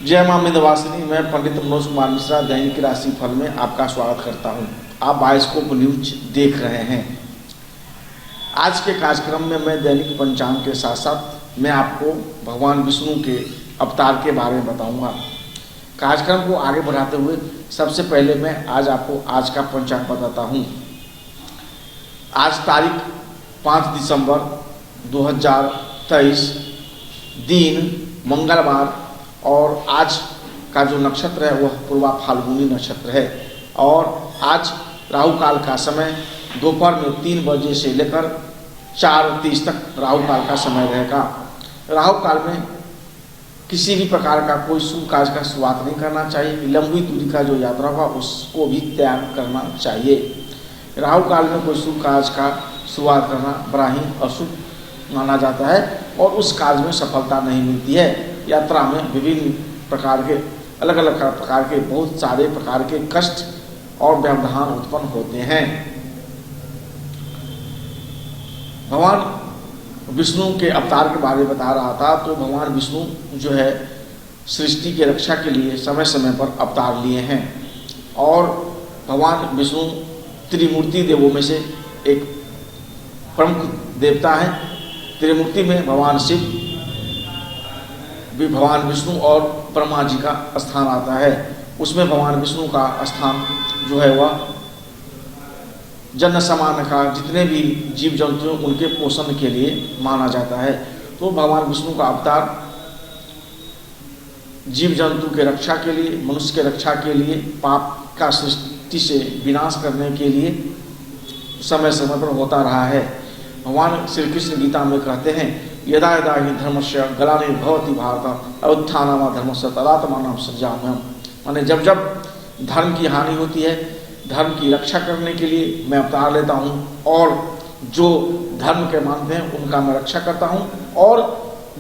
जय मां विंध्यवासिनी। मैं पंडित मनोज कुमार मिश्रा दैनिक राशि फल में आपका स्वागत करता हूं। आप बायोस्कोप न्यूज देख रहे हैं। आज के कार्यक्रम में मैं दैनिक पंचांग के साथ साथ मैं आपको भगवान विष्णु के अवतार के बारे में बताऊंगा। कार्यक्रम को आगे बढ़ाते हुए सबसे पहले मैं आज आपको आज का पंचांग बताता हूं। आज तारीख 5 दिसंबर 2023, दिन मंगलवार, और आज का जो नक्षत्र है वह पूर्वा फाल्गुनी नक्षत्र है। और आज राहु काल का समय दोपहर में 3 बजे से लेकर 4:30 तक राहु काल का समय रहेगा। राहु काल में किसी भी प्रकार का कोई शुभ कार्य का शुरुआत नहीं करना चाहिए। लंबी दूरी का जो यात्रा होगा उसको भी त्याग करना चाहिए। राहु काल में कोई शुभ कार्य का शुरुआत करना बड़ा ही अशुभ माना जाता है और उस कार्य में सफलता नहीं मिलती है। यात्रा में विभिन्न प्रकार के अलग अलग प्रकार के बहुत सारे प्रकार के कष्ट और व्यवधान उत्पन्न होते हैं। भगवान विष्णु के अवतार के बारे में बता रहा था, तो भगवान विष्णु जो है सृष्टि की रक्षा के लिए समय समय पर अवतार लिए हैं। और भगवान विष्णु त्रिमूर्ति देवों में से एक प्रमुख देवता है। त्रिमूर्ति में भगवान शिव भी, भगवान विष्णु और ब्रह्मा जी का स्थान आता है। उसमें भगवान विष्णु का स्थान जो है वह जन समान का जितने भी जीव जंतु हैं उनके पोषण के लिए माना जाता है। तो भगवान विष्णु का अवतार जीव जंतु के रक्षा के लिए, मनुष्य के रक्षा के लिए, पाप का सृष्टि से विनाश करने के लिए समय समय पर होता रहा है। भगवान श्री कृष्ण गीता में कहते हैं, यदा यदा हि धर्मस्य ग्लानिर्भवति भारत अभ्युत्थानम धर्मस्य तदात्मानं सृजाम्यहम्। माने जब जब धर्म की हानि होती है, धर्म की रक्षा करने के लिए मैं अवतार लेता हूँ, और जो धर्म के मानते हैं उनका मैं रक्षा करता हूँ, और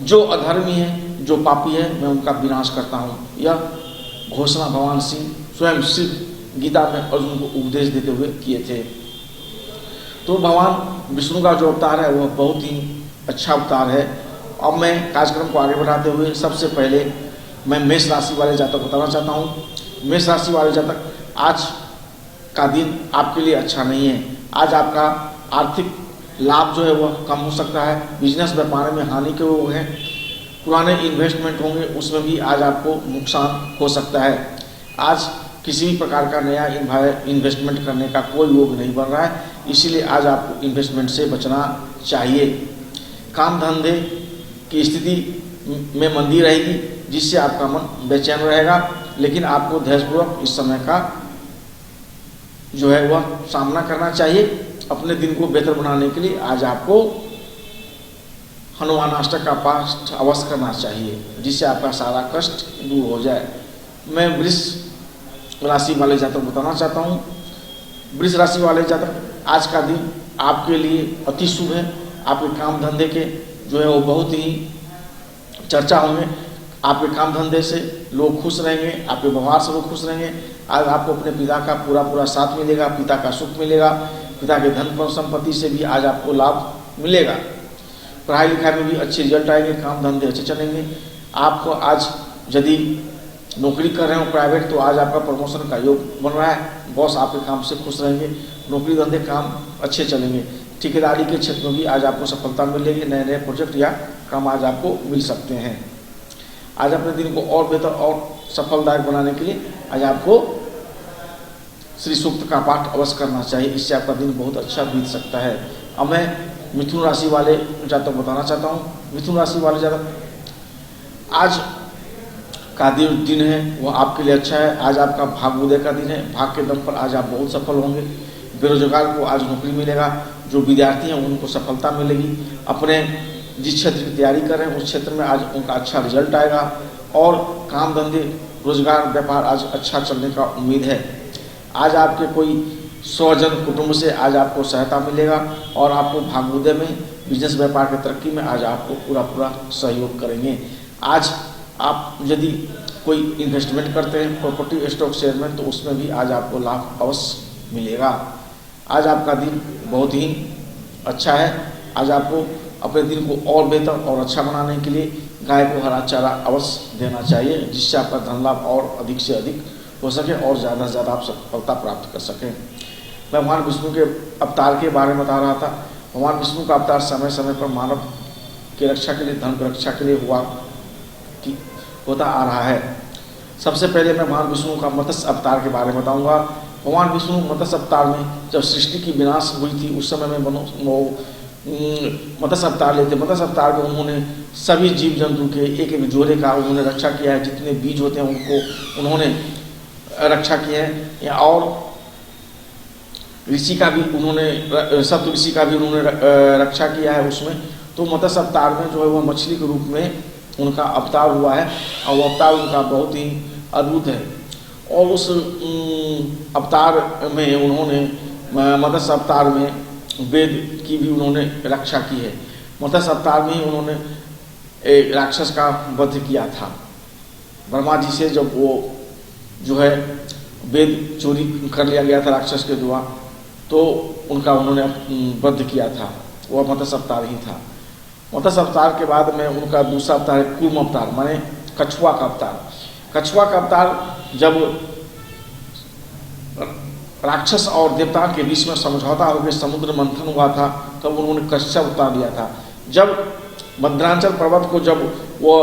जो अधर्मी है, जो पापी है, मैं उनका विनाश करता हूँ। यह घोषणा भगवान स्वयं शिव गीता में अर्जुन को उपदेश देते हुए किए थे। तो भगवान विष्णु का जो अवतार है वह बहुत ही अच्छा अवतार है। अब मैं कार्यक्रम को आगे बढ़ाते हुए सबसे पहले मैं मेष राशि वाले जातक बताना चाहता हूँ। मेष राशि वाले जातक, आज का दिन आपके लिए अच्छा नहीं है। आज आपका आर्थिक लाभ जो है वह कम हो सकता है। बिजनेस व्यापार में हानि के योग हैं। पुराने इन्वेस्टमेंट होंगे उसमें भी आज आपको नुकसान हो सकता है। आज किसी भी प्रकार का नया इन्वेस्टमेंट करने का कोई योग नहीं बन रहा है, इसीलिए आज आपको इन्वेस्टमेंट से बचना चाहिए। काम धंधे की स्थिति में मंदी रहेगी, जिससे आपका मन बेचैन रहेगा, लेकिन आपको धैर्यपूर्वक इस समय का जो है वह सामना करना चाहिए। अपने दिन को बेहतर बनाने के लिए आज आपको हनुमान अष्टक का पाठ अवश्य करना चाहिए, जिससे आपका सारा कष्ट दूर हो जाए। मैं वृष राशि वाले जातक बताना चाहता हूँ। वृष राशि वाले जातक, आज का दिन आपके लिए अति शुभ है। आपके काम धंधे के जो है वो बहुत ही चर्चा होंगे। आपके काम धंधे से लोग खुश रहेंगे, आपके व्यवहार से लोग खुश रहेंगे। आज आपको अपने पिता का पूरा साथ मिलेगा, पिता का सुख मिलेगा, पिता के धन पर संपत्ति से भी आज आपको लाभ मिलेगा। पढ़ाई लिखाई में भी अच्छे रिजल्ट आएंगे, काम धंधे अच्छे चलेंगे। आपको आज यदि नौकरी कर रहे हो प्राइवेट, तो आज आपका प्रमोशन का योग बन रहा है। बॉस आपके काम से खुश रहेंगे, नौकरी धंधे काम अच्छे चलेंगे। ठेकेदारी के क्षेत्र में भी आज आपको सफलता मिलेगी। नए नए प्रोजेक्ट या काम आज आपको मिल सकते हैं। आज अपने दिन को और बेहतर और सफलदायक बनाने के लिए आज आपको श्री सूक्त का पाठ अवश्य करना चाहिए। इससे आपका दिन बहुत अच्छा बीत सकता है। अब मैं मिथुन राशि वाले जातक बताना चाहता हूँ। मिथुन राशि वाले जातक, आज का दिन है वह आपके लिए अच्छा है। आज आपका भाग उदय का दिन है। भाग के दम पर आज आप बहुत सफल होंगे। बेरोजगार को आज नौकरी मिलेगा। जो विद्यार्थी हैं उनको सफलता मिलेगी। अपने जिस क्षेत्र की तैयारी कर रहे हैं उस क्षेत्र में आज उनका अच्छा रिजल्ट आएगा, और काम धंधे, रोजगार, व्यापार आज अच्छा चलने का उम्मीद है। आज आपके कोई स्वजन कुटुंब से आज आपको सहायता मिलेगा, और आपको भाग्योदय में, बिजनेस व्यापार की तरक्की में आज आपको पूरा सहयोग करेंगे। आज आप यदि कोई इन्वेस्टमेंट करते हैं प्रॉपर्टी, स्टॉक, शेयर में, तो उसमें भी आज आपको लाभ अवश्य मिलेगा। आज आपका दिन बहुत ही अच्छा है। आज आपको अपने दिन को और बेहतर और अच्छा बनाने के लिए गाय को हरा चारा अवश्य देना चाहिए, जिससे आपका धन लाभ और अधिक से अधिक हो सके और ज़्यादा से ज़्यादा आप सफलता प्राप्त कर सकें। मैं भगवान विष्णु के अवतार के बारे में बता रहा था। भगवान विष्णु का अवतार समय समय पर मानव की रक्षा के लिए, धर्म की रक्षा के लिए होता आ रहा है। सबसे पहले मैं भगवान विष्णु का मत्स्य अवतार के बारे में बताऊंगा। भगवान विष्णु मत्स्य अवतार में जब सृष्टि की विनाश हुई थी, उस समय में मत्स्य अवतार लेते। मत्स्य अवतार में उन्होंने सभी जीव जंतु के एक एक जोड़े का उन्होंने रक्षा किया है। जितने बीज होते हैं उनको उन्होंने रक्षा किया है। और ऋषि का भी उन्होंने, सप्त ऋषि का भी उन्होंने रक्षा किया है उसमें। तो मत्स्य अवतार में जो है वह मछली के रूप में उनका अवतार हुआ है और वो अवतार उनका बहुत ही अद्भुत है। और उस अवतार में उन्होंने, मत्स्य अवतार में वेद की भी उन्होंने रक्षा की है। मत्स्य अवतार में ही उन्होंने एक राक्षस का वध किया था। ब्रह्मा जी से जब वो जो है वेद चोरी कर लिया गया था राक्षस के द्वारा, तो उनका उन्होंने वध किया था, वह मत्स्य अवतार ही था। मत्स्य अवतार के बाद में उनका दूसरा अवतार है कूर्म अवतार, माने कछुआ का अवतार। कछुआ का अवतार जब राक्षस और देवता के बीच में समझौता हो गया, समुद्र मंथन हुआ था, तब उन्होंने कच्छप अवतार लिया था। जब मद्रांचल पर्वत को जब वो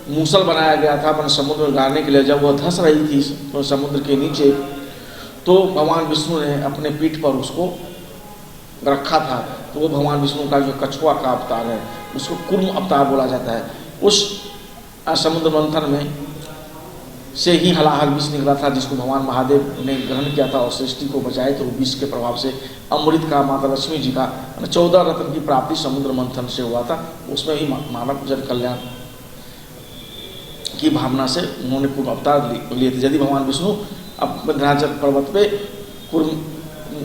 मूसल बनाया गया था अपने समुद्र में गाड़ने के लिए, जब वह धंस रही थी तो समुद्र के नीचे, तो भगवान विष्णु ने अपने पीठ पर उसको रखा था। तो वो भगवान विष्णु का जो कछुआ का अवतार है उसको कूर्म अवतार बोला जाता है। उस समुद्र मंथन में से ही हलाहल विष निकला था, जिसको भगवान महादेव ने ग्रहण किया था और सृष्टि को बचाए। तो विष के प्रभाव से अमृत का, माता लक्ष्मी जी का 14 रत्न की प्राप्ति समुद्र मंथन से हुआ था। उसमें भी मानव जन कल्याण की भावना से उन्होंने कूर्म अवतार लिए थे। यदि भगवान विष्णु मद्रांचल पर्वत पे कूर्म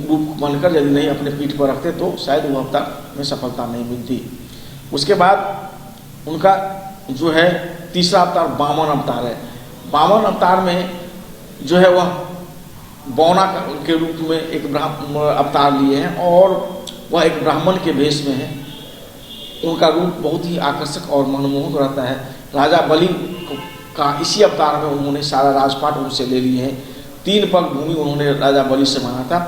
रूप बनकर यदि नहीं अपने पीठ पर रखते तो शायद वह अवतार में सफलता नहीं मिलती। उसके बाद उनका जो है तीसरा अवतार वामन अवतार है। वामन अवतार में जो है वह बौना के रूप में एक अवतार लिए हैं और वह एक ब्राह्मण के वेश में है। उनका रूप बहुत ही आकर्षक और मनमोहक रहता है। राजा बलि का इसी अवतार में उन्होंने सारा राजपाट उनसे ले लिए हैं। 3 पग भूमि उन्होंने राजा बलि से मांगा था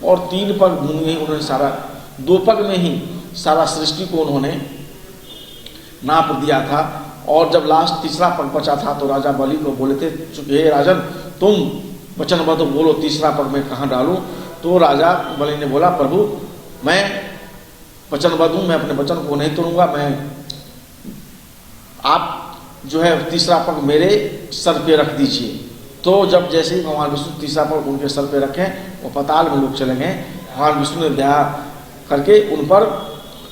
और 3 पग भूमि में उन्होंने सारा, 2 पग में ही सारा सृष्टि को उन्होंने नाप दिया था। और जब लास्ट तीसरा पग बचा था तो राजा बलि को बोले थे, हे राजन तुम वचनबद्ध बोलो तीसरा पग मैं कहाँ डालूं। तो राजा बलि ने बोला, प्रभु मैं वचनबद्ध हूँ, मैं अपने वचन को नहीं तोड़ूंगा, मैं आप जो है तीसरा पग मेरे सर पे रख दीजिए। तो जब जैसे ही भगवान विष्णु तीसरा पग उनके सर पे रखें, वो पाताल में लोग चले गए। भगवान विष्णु ने दया करके उन पर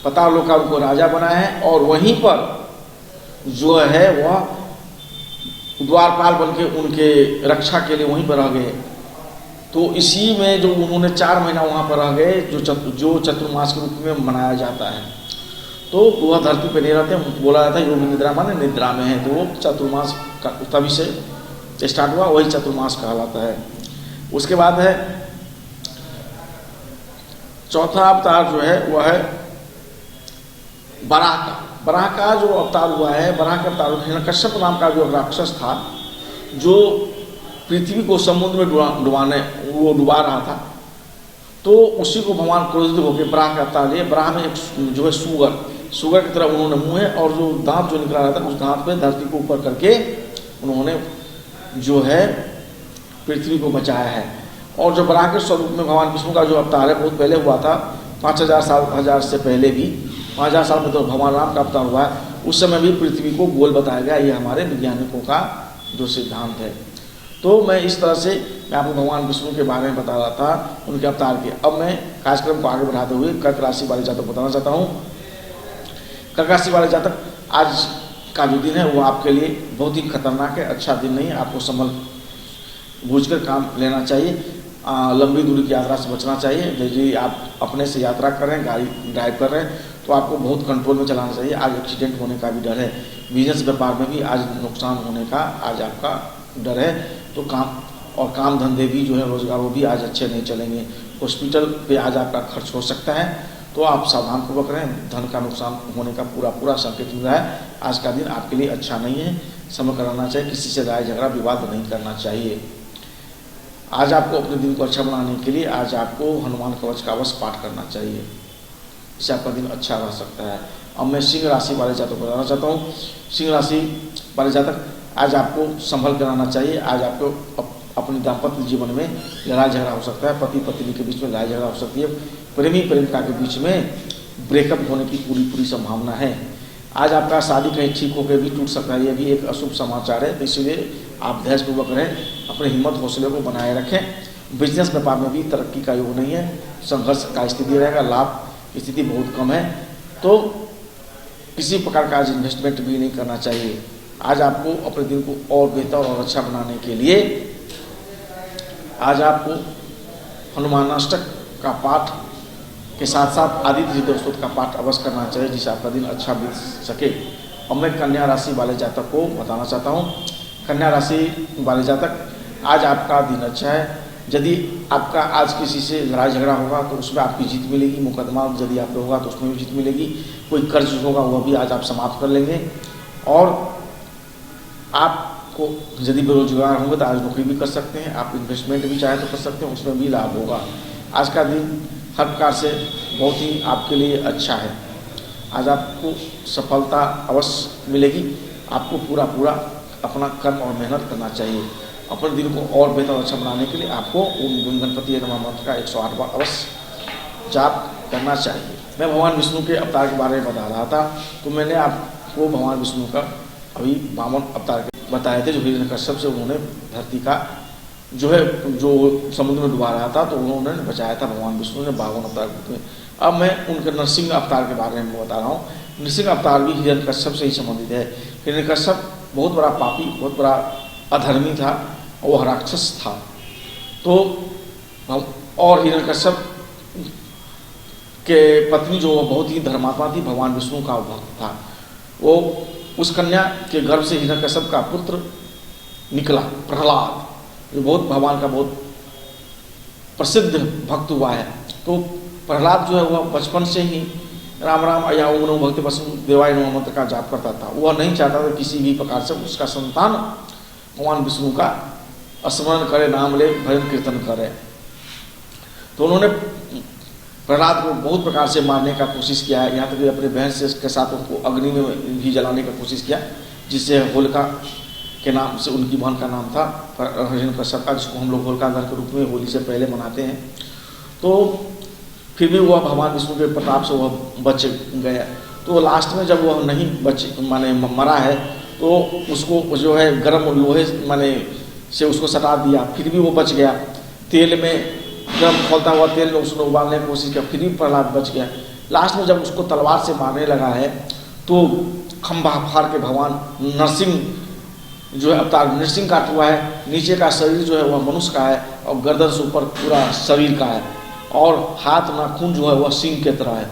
पाताल लोक का उनको राजा बनाया है और वहीं पर जो है वह द्वारपाल बन के उनके रक्षा के लिए वहीं पर रह गए। तो इसी में जो उन्होंने 4 महीना वहाँ पर रह गए, जो चतुर्मास के रूप में मनाया जाता है। तो वह धरती पर नहीं रहते, बोला जाता है योग निद्रा माने निद्रा में है। तो वो चतुर्मास का तभी से स्टार्ट हुआ, वही चतुर्मास कहलाता है। उसके बाद है चौथा अवतार जो है वह है बराह का। बराह का जो अवतार हुआ है, बराह का अवतार हिरण्यकश्यप नाम का जो राक्षस था, जो पृथ्वी को समुद्र में डुबा रहा था। तो उसी को भगवान क्रोधित होकर बराह का अवतार लिए। बराह में एक जो है सुगर की तरह उन्होंने मुँह है और जो दांत जो निकला रहा था उस दांत पे धरती को ऊपर करके उन्होंने जो है पृथ्वी को बचाया है। और जो बराह के स्वरूप में भगवान विष्णु का जो अवतार है बहुत पहले हुआ था, 5000 से पहले भी 5000 साल में तो भगवान राम का अवतार हुआ है। उस समय भी पृथ्वी को गोल बताया गया। ये हमारे वैज्ञानिकों का जो सिद्धांत है। तो मैं इस तरह से मैं आपको भगवान विष्णु के बारे में बता रहा था, उनके अवतार के। अब मैं कार्यक्रम को आगे बढ़ाते हुए कर्क राशि वाले जातक बताना चाहता हूँ। कर्क राशि वाले जातक, आज का जो दिन है वो आपके लिए बहुत ही खतरनाक है, अच्छा दिन नहीं है। आपको संभल बूझ कर काम लेना चाहिए। लंबी दूरी की यात्रा से बचना चाहिए। यदि आप अपने से यात्रा कर रहे हैं, गाड़ी ड्राइव कर रहे हैं, तो आपको बहुत कंट्रोल में चलाना चाहिए। आज एक्सीडेंट होने का भी डर है। बिजनेस व्यापार में भी आज नुकसान होने का आज आपका डर है। तो काम धंधे भी जो है रोजगार वो भी आज अच्छे नहीं चलेंगे। हॉस्पिटल पे आज आपका खर्च हो सकता है। तो आप सावधानपूर्वक रहें। धन का नुकसान होने का पूरा संकेत मिल रहा है। आज का दिन आपके लिए अच्छा नहीं है, समय कराना चाहिए, किसी से लड़ाई झगड़ा विवाद नहीं करना चाहिए। आज आपको अपने दिन को अच्छा बनाने के लिए आज आपको हनुमान कवच का अवश्य पाठ करना चाहिए, इससे आपका दिन अच्छा रह सकता है। अब मैं सिंह राशि वाले जातक को बताना चाहता हूँ। सिंह राशि वाले जातक, आज आपको संभल कर रहना चाहिए। आज आपको अपने दाम्पत्य जीवन में लड़ाई झगड़ा हो सकता है, पति पत्नी के बीच में लड़ाई झगड़ा हो सकती है, प्रेमी प्रेमिका के बीच में ब्रेकअप होने की पूरी संभावना है। आज आपका शादी कहीं ठीक होकर भी टूट सकता है, यह भी एक अशुभ समाचार है। तो इसलिए आप धैर्यपूर्वक रहें, अपने हिम्मत हौसले को बनाए रखें। बिजनेस व्यापार में भी तरक्की का योग नहीं है, संघर्ष का स्थिति रहेगा, लाभ की स्थिति बहुत कम है। तो किसी प्रकार का आज इन्वेस्टमेंट भी नहीं करना चाहिए। आज आपको अपने दिन को और बेहतर और अच्छा बनाने के लिए आज आपको हनुमानाष्टक का पाठ के साथ साथ आदित्य हृदय स्तोत्र का पाठ अवश्य करना चाहिए, जिससे आपका दिन अच्छा बीत सके। अब मैं कन्या राशि वाले जातक को बताना चाहता हूँ। कन्या राशि वाले जातक, आज आपका दिन अच्छा है। यदि आपका आज किसी से लड़ाई झगड़ा होगा तो उसमें आपकी जीत मिलेगी, मुकदमा यदि आप होगा तो उसमें भी जीत मिलेगी, कोई कर्ज होगा वह भी आज आप समाप्त कर लेंगे। और आपको यदि बेरोजगार होंगे तो आज नौकरी भी कर सकते हैं, आप इन्वेस्टमेंट भी चाहे तो कर सकते हैं, उसमें भी लाभ होगा। आज का दिन हर प्रकार से बहुत ही आपके लिए अच्छा है। आज आपको सफलता अवश्य मिलेगी। आपको पूरा अपना कर्म और मेहनत करना चाहिए। अपने दिन को और बेहतर अच्छा बनाने के लिए आपको ओम गणपति नमः मंत्र का 108 बार अवश्य जाप करना चाहिए। मैं भगवान विष्णु के अवतार के बारे में बता रहा था, तो मैंने आपको भगवान विष्णु का अभी 52 अवतार बताए थे, जो हिरण्यकश्यप से उन्होंने धरती का जो समुद्र में डुबा रहा था, तो उन्होंने बचाया था भगवान विष्णु ने 52 अवतार में। अब मैं उनके नरसिंह अवतार के बारे में बता रहा हूँ। नरसिंह अवतार भी हिरण्यकश्यप से ही संबंधित है। हिरण्यकश्यप बहुत बड़ा पापी, बहुत बड़ा अधर्मी था, वह राक्षस था। तो और हिरण्यकश्यप के पत्नी जो बहुत ही धर्मात्मा थी, भगवान विष्णु का भक्त था। वो उस कन्या के गर्भ से हिरण्यकश्यप का पुत्र निकला, प्रहलाद, जो बहुत भगवान का बहुत प्रसिद्ध भक्त हुआ है। तो प्रहलाद जो है वह बचपन से ही राम राम अया ओम नमो भगवते वासुदेवाय नमः मंत्र का जाप करता था। वह नहीं चाहता था किसी भी प्रकार से उसका संतान भगवान विष्णु का स्मरण करे, नाम ले, भजन कीर्तन करे। तो उन्होंने प्रहलाद को बहुत प्रकार से मारने का कोशिश किया है, यहाँ तक कि अपने बहन से के साथ उनको अग्नि में भी जलाने का कोशिश किया, जिससे होलिका के नाम से उनकी बहन का नाम था हिरण्यकश्यप का, जिसको हम लोग होलिका दहन के रूप में होली से पहले मनाते हैं। तो फिर भी वह भगवान विष्णु के प्रताप से वह बच गया। तो लास्ट में जब वह नहीं माने मरा है, तो उसको जो है गर्म लोहे माने से उसको सटा दिया, फिर भी वो बच गया। तेल में गर्म खोलता हुआ तेल में उसने उबालने की कोशिश किया, फिर भी प्रहलाद बच गया। लास्ट में जब उसको तलवार से मारने लगा है, तो खंभा फाड़ के भगवान नरसिंह जो है अवतार नरसिंह काट हुआ है। नीचे का शरीर जो है वह मनुष्य का है, और गर्दन से ऊपर पूरा शरीर का है, और हाथ नाखून जो है वह सिंह के तरह है।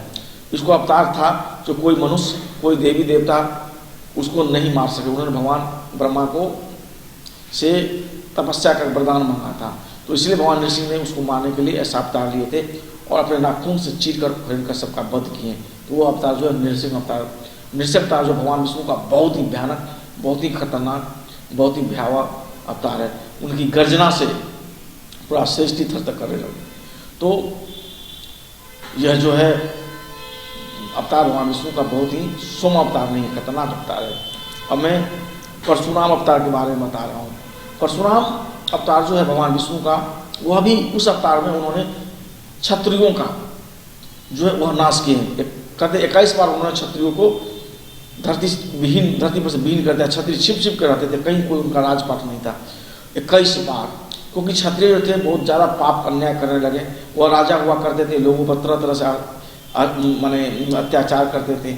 इसको अवतार था जो कोई मनुष्य, कोई देवी देवता उसको नहीं मार सके। उन्होंने भगवान ब्रह्मा को से तपस्या कर वरदान मांगा था, तो इसलिए भगवान नरसिंह ने उसको मारने के लिए ऐसा अवतार लिए थे, और अपने नाखून से चीर कर हिरण्यकश्यप का वध किए। तो वो अवतार जो है नरसिंह अवतार। नरसिंह अवतार जो भगवान विष्णु का बहुत ही भयानक, बहुत ही खतरनाक, बहुत ही भयावह अवतार है। उनकी गर्जना से पूरा सृष्टि थर-थर करने लगी। तो यह जो है अवतार भगवान विष्णु का बहुत ही सोम अवतार नहीं, खतरनाक अवतार है। अब मैं परशुराम अवतार के बारे में बता रहा हूँ। परशुराम अवतार जो है भगवान विष्णु का, वह भी उस अवतार में उन्होंने क्षत्रियों का जो है वह नाश किए हैं। कहते 21 बार उन्होंने क्षत्रियों को धरती पर से विहीन कर दिया। क्षत्रिय छिप कर रहते थे, कहीं कोई उनका राजपाट नहीं था। 21 बार, क्योंकि क्षत्रिय जो थे बहुत ज़्यादा पाप अन्याय करने लगे। वह राजा हुआ करते थे, लोगों पर तरह तरह से माने अत्याचार करते थे।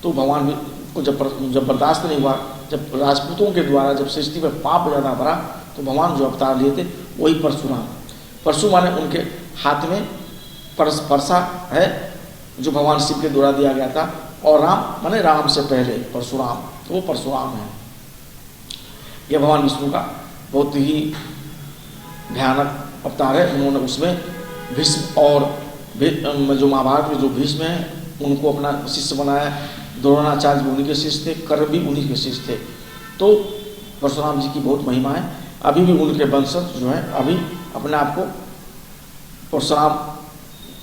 तो भगवान को जब बर्दाश्त नहीं हुआ, जब राजपूतों के द्वारा जब सृष्टि पर पाप ज़्यादा बढ़ा, तो भगवान जो अवतार लिए थे वही परशुराम। परशु माने उनके हाथ में परसा है, जो भगवान शिव के द्वारा दिया गया था, और राम माने राम से पहले परशुराम, तो वो परशुराम है। यह भगवान विष्णु का बहुत ही भयानक अवतार है। उन्होंने उसमें भीष्म और जो महाभारत में जो भीष्म है उनको अपना शिष्य बनाया, द्रोणाचार्य भी उन्हीं के शिष्य थे, कर्ण भी उन्हीं के शिष्य थे। तो परशुराम जी की बहुत महिमा है। अभी भी उनके वंशज जो है अभी अपने आप को परशुराम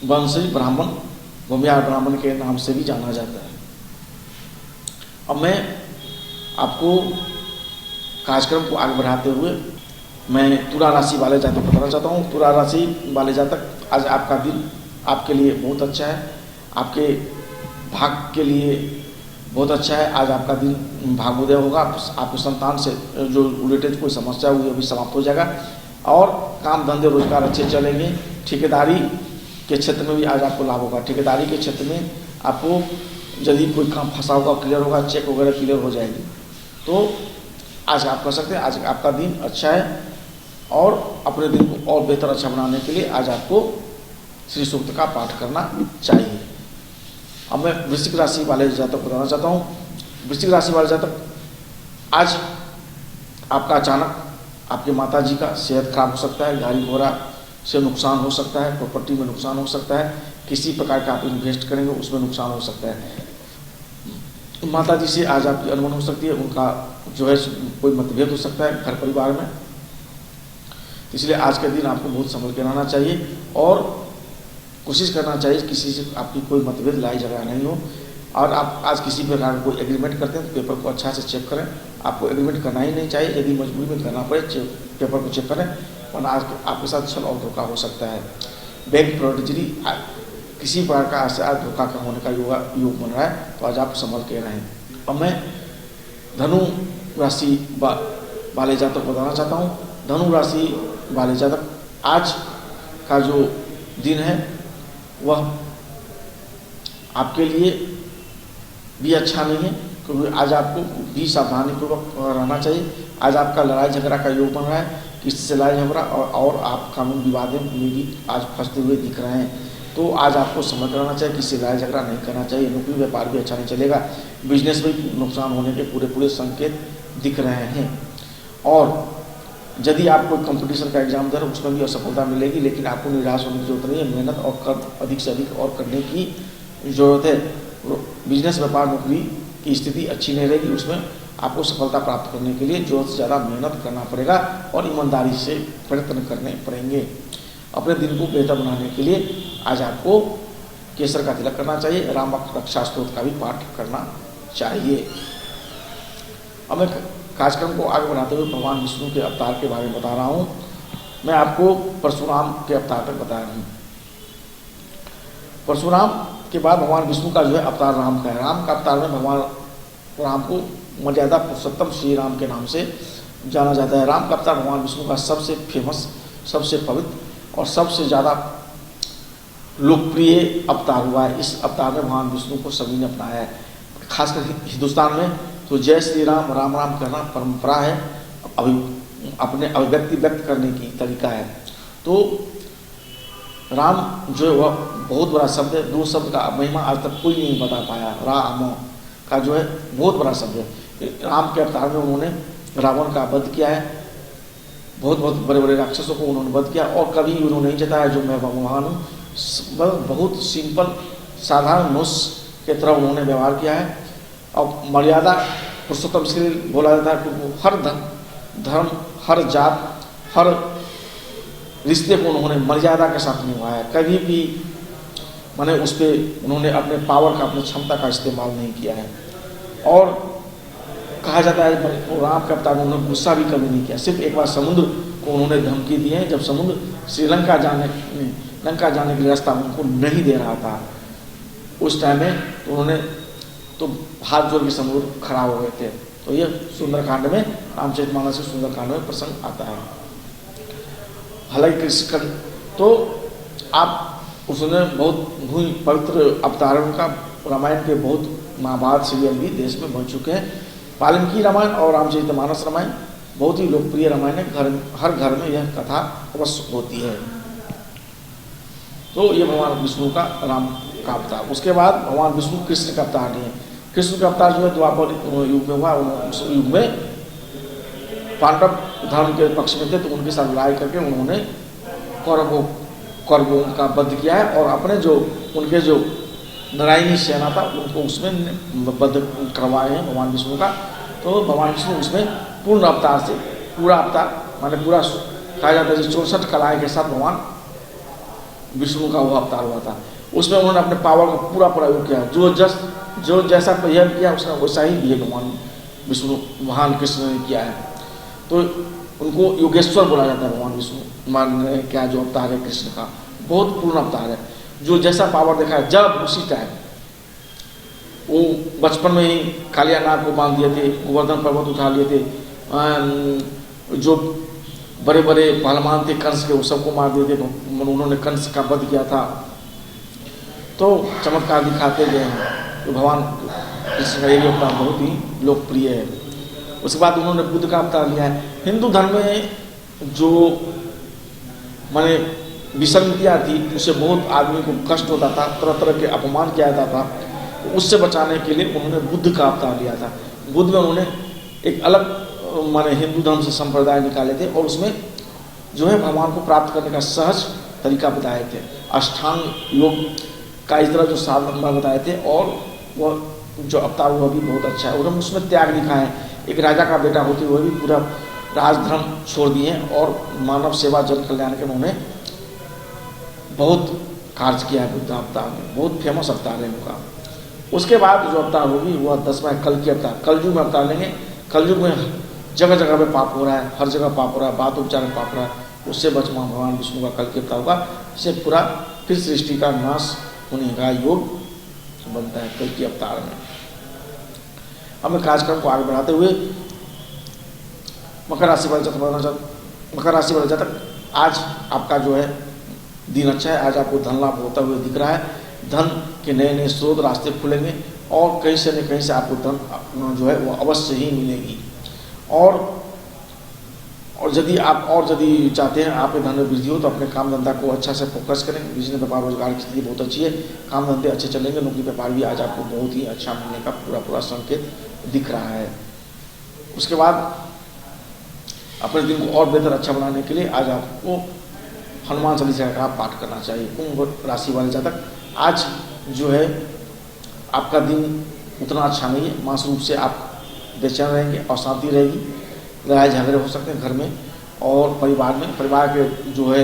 वंशी ब्राह्मण, भूमिहार ब्राह्मण के नाम से भी जाना जाता है। अब मैं आपको कार्यक्रम को आगे बढ़ाते हुए मैं तुला राशि वाले जातक बताना चाहता हूँ। तुला राशि वाले जातक, आज आपका दिन आपके लिए बहुत अच्छा है, आपके भाग के लिए बहुत अच्छा है। आज आपका दिन भाग्योदय होगा, आपके संतान से जो रिलेटेड कोई समस्या हुई अभी समाप्त हो जाएगा और काम धंधे रोजगार अच्छे चलेंगे। ठेकेदारी के क्षेत्र में भी आज आपको लाभ होगा। ठेकेदारी के क्षेत्र में आपको यदि कोई काम फंसा होगा क्लियर होगा, चेक वगैरह क्लियर हो जाएगी। तो आज आप कर सकते हैं, आज आपका दिन अच्छा है और अपने दिन को और बेहतर अच्छा बनाने के लिए आज आपको श्री सूक्त का पाठ करना चाहिए। अब मैं वृश्चिक राशि वाले जातक बताना चाहता हूँ। वृश्चिक राशि वाले जातक, आज आपका अचानक आपके माता जी का सेहत खराब हो सकता है, गाड़ी घोड़ा से नुकसान हो सकता है, प्रॉपर्टी में नुकसान हो सकता है, किसी प्रकार का आप इन्वेस्ट करेंगे उसमें नुकसान हो सकता है। माता जी से आज आपकी अनबन हो सकती है, उनका जो है कोई मतभेद हो सकता है घर परिवार में, इसलिए आज के दिन आपको बहुत संभल के रहना चाहिए और कोशिश करना चाहिए किसी से आपकी कोई मतभेद लड़ाई झगड़ा नहीं हो। और आप आज किसी प्रकार का कोई एग्रीमेंट करते हैं तो पेपर को अच्छा से चेक करें। आपको एग्रीमेंट करना ही नहीं चाहिए, यदि मजबूरी में करना पड़े पेपर को चेक करें, वरना आज आपके साथ छल और धोखा हो सकता है। बैंक फ्रॉडजरी किसी प्रकार का आज धोखा का होने का योग बन रहा है, तो आज आप संभल के रहें। अब मैं धनु राशि वाले जातक बताना चाहता हूँ। धनु राशि वाले जातक, आज का जो दिन है वह आपके लिए भी अच्छा नहीं है, क्योंकि आज आपको भी सावधानी पूर्वक रहना चाहिए। आज आपका लड़ाई झगड़ा का योग बन रहा है, किसी से लड़ाई झगड़ा और आप कानून विवादों में भी आज फंसते हुए दिख रहे हैं। तो आज आपको समझ रहना चाहिए, किसी से लड़ाई झगड़ा नहीं करना चाहिए। नौकरी व्यापार भी अच्छा नहीं चलेगा, बिजनेस में नुकसान होने के पूरे संकेत दिख रहे हैं। और यदि आप कोई कंपटीशन का एग्जाम दे रहे हैं उसमें भी असफलता मिलेगी, लेकिन आपको निराश होने की जरूरत नहीं है। मेहनत और अधिक से अधिक और करने की ज़रूरत है। बिजनेस व्यापार नौकरी की स्थिति अच्छी नहीं रहेगी, उसमें आपको सफलता प्राप्त करने के लिए ज़रूरत से ज़्यादा मेहनत करना पड़ेगा और ईमानदारी से प्रयत्न करने पड़ेंगे। अपने दिन को बेहतर बनाने के लिए आज आपको केसर का तिलक करना चाहिए, राम रक्षा स्तोत्र का भी पाठ करना चाहिए। अब मैं कार्यक्रम को आगे बढ़ाते हुए भगवान विष्णु के अवतार के बारे में बता रहा हूँ। मैं आपको परशुराम के अवतार तक बता रहा हूँ। परशुराम के बाद भगवान विष्णु का जो है अवतार राम का है। राम का अवतार में भगवान राम को मर्यादा पुरुषोत्तम श्री राम के नाम से जाना जाता है। राम का अवतार भगवान विष्णु का सबसे फेमस, सबसे पवित्र और सबसे ज़्यादा लोकप्रिय अवतार हुआ है। इस अवतार में भगवान विष्णु को सभी ने अपनाया है। खासकर हिंदुस्तान में तो जय श्री राम, राम राम कहना परंपरा है, अपने अभिव्यक्ति व्यक्त करने की तरीका है। तो राम जो है वह बहुत बड़ा शब्द है। दो शब्द का महिमा आज तक कोई नहीं बता पाया। राम का जो है बहुत बड़ा शब्द है। राम के अवतार में उन्होंने रावण का वध किया है, बहुत बड़े बड़े राक्षसों को उन्होंने वध किया और कभी उन्होंने नहीं जताया जो मैं भगवान हूँ। बहुत सिंपल साधारण मनुष्य की तरह उन्होंने व्यवहार किया है। और मर्यादा पुरुषोत्तम श्री बोला जाता है, क्योंकि हर धर्म, हर जात, हर रिश्ते को उन्होंने मर्यादा के साथ निभाया है। कभी भी माने उस पर उन्होंने अपने पावर का, अपनी क्षमता का इस्तेमाल नहीं किया है। और कहा जाता है राम के अवतार में उन्होंने गुस्सा भी कभी नहीं किया। सिर्फ एक बार समुद्र को उन्होंने धमकी दी है, जब समुद्र श्रीलंका जाने के लिए रास्ता उनको नहीं दे रहा था, उस टाइम में तो उन्होंने तो हाथ जोड़ के समुद्र खड़ा हो गए थे। तो ये सुंदरकांड में, रामचरितमानस के सुंदरकांड में प्रसंग आता है। हालांकि कृष्ण तो आप उसने बहुत पवित्र अवतारों का रामायण के बहुत महाभारत सीरियल भी देश में बन चुके हैं। वाल्मीकि रामायण और रामचरितमानस रामायण बहुत ही लोकप्रिय रामायण है। हर घर में यह कथा अवश्य होती है। तो ये भगवान विष्णु का राम का अवतार। उसके बाद भगवान विष्णु कृष्ण का अवतार नहीं है। कृष्ण का अवतार जो है द्वापर युग में हुआ। उस युग में पांडव धर्म के पक्ष में थे, तो उनके साथ लड़ाई करके उन्होंने कौरवों कौरवों का वध किया है और अपने जो उनके जो नारायणी सेना था उनको उसमें वध करवाए हैं भगवान विष्णु का। तो भगवान विष्णु उसमें पूर्ण अवतार से पूरा अवतार माने पूरा कहा जाता है 64 कलाएँ के साथ भगवान विष्णु का वो अवतार हुआ था। उसमें उन्होंने अपने पावर का पूरा प्रयोग किया। जो जैसा प्रयोग किया उसने वैसा ही ये भगवान विष्णु महान कृष्ण ने किया है। तो उनको योगेश्वर बोला जाता है भगवान विष्णु मान क्या जो अवतार है कृष्ण का बहुत पूर्ण अवतार है। जो जैसा पावर देखा है जब उसी टाइम वो बचपन में ही कालिया नाग को बांध दिए थे, गोवर्धन पर्वत उठा लिए थे, जो बड़े बड़े पहलवान थे कंस के वो सबको मार दिए थे, उन्होंने कंस का वध किया था। तो चमत्कार दिखाते गए हैं। तो भगवान कृष्ण का ये अवतार बहुत ही लोकप्रिय है। उसके बाद उन्होंने बुद्ध का अवतार लिया है। हिंदू धर्म में जो माने विसंगतियाँ थी उससे बहुत आदमी को कष्ट होता था, तरह तरह के अपमान किया जाता था। उससे बचाने के लिए उन्होंने बुद्ध का अवतार लिया था। बुद्ध में उन्होंने एक अलग माने हिंदू धर्म से संप्रदाय निकाले थे और उसमें जो है भगवान को प्राप्त करने का सहज तरीका बताए थे। अष्टांग योग का इस तरह जो साधन बताए थे और वह जो अवतार हुआ भी बहुत अच्छा है। और हम उसमें त्याग दिखा है। एक राजा का बेटा होते हुए भी पूरा राजधर्म छोड़ दिए और मानव सेवा जन कल्याण के उन्होंने बहुत कार्य किया है। बुद्ध अवतार में बहुत फेमस अवतार है उनका। उसके बाद जो अवतार होगी वह 10वां कल की अवतार, कलयुग में अवतार लेंगे। कलयुग में जगह जगह पे पाप हो रहा है, हर जगह पाप हो रहा है, बात उपचार में पाप हो रहा है। उससे बचना भगवान विष्णु का कल की अवतार होगा। इससे पूरा फिर सृष्टि का नाश होने का योग बनता है कल की अवतार में। हमें कार्यक्रम को आगे बढ़ाते हुए मकर राशि वाले जातक आज आपका जो है दिन अच्छा है। आज आपको धन लाभ होता हुआ दिख रहा है। धन के नए नए स्रोत रास्ते खुलेंगे और कहीं से न कहीं से आपको धन जो है वो अवश्य ही मिलेगी। और यदि आप चाहते हैं आपके धन में वृद्धि हो तो अपने काम धंधा को अच्छा से फोकस करें। बिजनेस व्यापार रोजगार की स्थिति बहुत अच्छी है। काम धंधे अच्छे चलेंगे। नौकरी व्यापार भी आज आपको बहुत ही अच्छा मिलने का पूरा संकेत दिख रहा है। उसके बाद अपने दिन को और बेहतर अच्छा बनाने के लिए आज आपको हनुमान चालीसा का पाठ करना चाहिए। कुंभ राशि वाले जातक आज जो है आपका दिन उतना अच्छा नहीं है। मानसिक रूप से आप बेचैन रहेंगे, अशांति रहेगी, लड़ाई झगड़े हो सकते हैं घर में और परिवार के जो है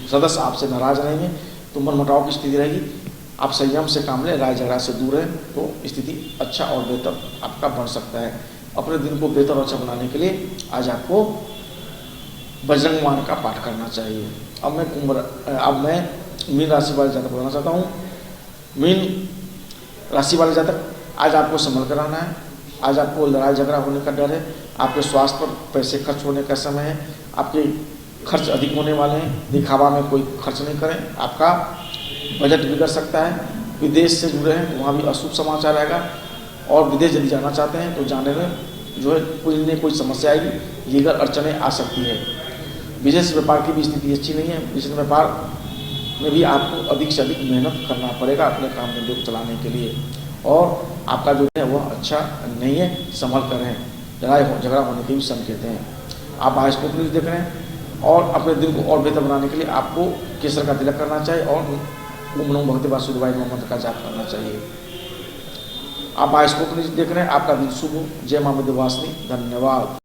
सदस्य आपसे नाराज रहेंगे तो मनमुटाव की स्थिति रहेगी। आप संयम से काम लें, लड़ाई झगड़ा से दूर रहें तो स्थिति अच्छा और बेहतर आपका बन सकता है। अपने दिन को बेहतर और अच्छा बनाने के लिए आज आपको बजरंगबाण का पाठ करना चाहिए। अब मैं मीन राशि वाले जातक बताना चाहता हूँ। मीन राशि वाले जातक आज आपको संभल कर रहना है। आज आपको लड़ाई झगड़ा होने का डर है। आपके स्वास्थ्य पर पैसे खर्च होने का समय है। आपके खर्च अधिक होने वाले हैं। दिखावा में कोई खर्च नहीं करें। आपका बजट बिगड़ सकता है। विदेश से जुड़े हैं वहाँ भी अशुभ समाचार आएगा। और विदेश यदि जाना चाहते हैं तो जाने में जो है कोई समस्या आएगी, लीगल अड़चने आ सकती है। बिजनेस व्यापार की भी स्थिति अच्छी नहीं है। बिजनेस व्यापार में भी आपको अधिक से अधिक मेहनत करना पड़ेगा अपने काम धंधे को चलाने के लिए। और आपका जो है वह अच्छा नहीं है, संभल कर रहें। लड़ाई झगड़ा होने के भी संकेत हैं। आप आज को न्यूज़ देख रहे हैं और अपने दिन को और बेहतर बनाने के लिए आपको केसर का तिलक करना चाहिए और ओम नमो भगवते वासुदेवाय नमः मंत्र का जाप करना चाहिए। आप आज को न्यूज़ देख रहे हैं। आपका दिन शुभ हो। जय मां विंध्यवासिनी। धन्यवाद।